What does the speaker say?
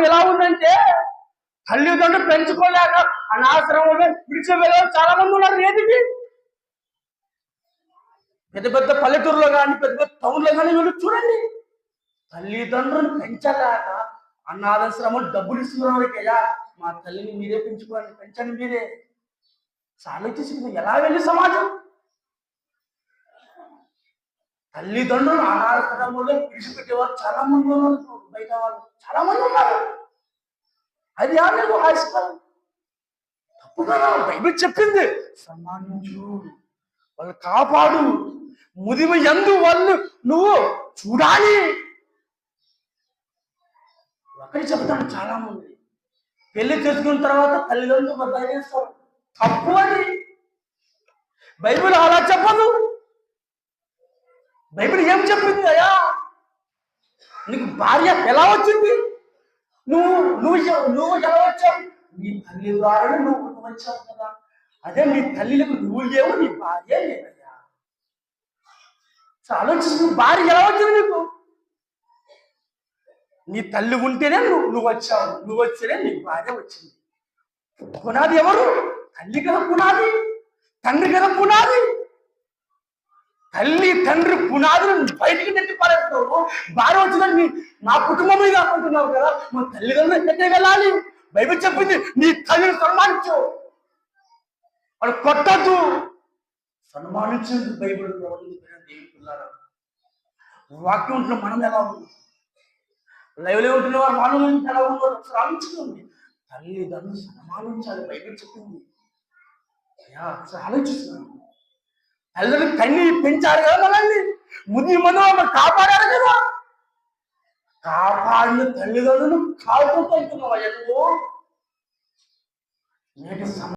ఎలా ఉందంటే తల్లిదండ్రులు పెంచుకోలేక అనాశ్రమంలో విడిచి వెళ్ళే చాలా మంది ఉన్నారు. ఏదికి పెద్ద పెద్ద పల్లెటూరులో కానీ పెద్ద పెద్ద టౌన్లో కానీ వీళ్ళు చూడండి, తల్లిదండ్రులు పెంచలేక అనాథాశ్రమం డబ్బులు ఇస్తున్నారయ్యా, మా తల్లిని మీరే పెంచుకోండి, పెంచండి మీరే. ఆలోచించింది ఎలా వెళ్ళి సమాజం తల్లిదండ్రులు అనాథాశ్రమంలో విడిచిపెట్టేవారు చాలా మంది ఉన్నారు. బయట వాళ్ళు చాలా మంది ఉన్నారు. అది ఆమెకు హాస్యం తప్పు కదా. బైబిల్ చెప్పింది సన్మానించు, వాళ్ళు కాపాడు, ముదిమ ఎందు వాళ్ళు నువ్వు చూడాలి. ఒకటి చెప్తాను, చాలా మంది పెళ్లి చేసుకున్న తర్వాత తల్లిదండ్రులు బదలాయిస్తారు. తప్పు అది. బైబిల్ అలా చెప్పదు. బైబిల్ ఏం చెప్పింది? అయ్యా నీకు భార్య ఎలా వచ్చింది? నువ్వు నువ్వు నువ్వు ఎలా వచ్చావు? నీ తల్లి ద్వారా నువ్వు వచ్చావు కదా. అదే నీ తల్లిలకు నువ్వు లేవు, నీ భార్య లేదయ్యా. ఆలోచించు, భార్య ఎలా వచ్చింది నీకు? నీ తల్లి ఉంటేనే నువ్వు వచ్చావు, నువ్వు వచ్చేనే నీ భార్య వచ్చింది. పునాది ఎవరు? తల్లి కదా పునాది, తండ్రి కదా పునాది. తల్లి తండ్రి పునాదులు బయటికి నెట్టి పడేస్తావు. భార్య వచ్చిందని నా కుటుంబం మీద అనుకుంటున్నావు కదా. మా తల్లిదండ్రులు ఎక్కడే వెళ్ళాలి. బైబిల్ చెప్పింది నీ తల్లిని సన్మానించు, వాళ్ళు కొట్టద్దు, సన్మానించింది బైబిల్. వాక్యం ఉంటున్న మనం ఎలా ఉంది, లైవ్లో ఉంటున్న వారు మనం ఎలా ఉన్నారు ఆలోచించుకోండి. తల్లిదండ్రులు సన్మానించాలి బైబిల్ చెప్పింది. ఆలోచిస్తున్నాను. తల్లిదండ్రులు కన్ని పెంచారు కదా, మనల్ని ముది మనం కాపాడారు కదా. కాపాడిన తల్లిదండ్రులు కాపాడుకుంటున్నావా? ఎందుకు నేటి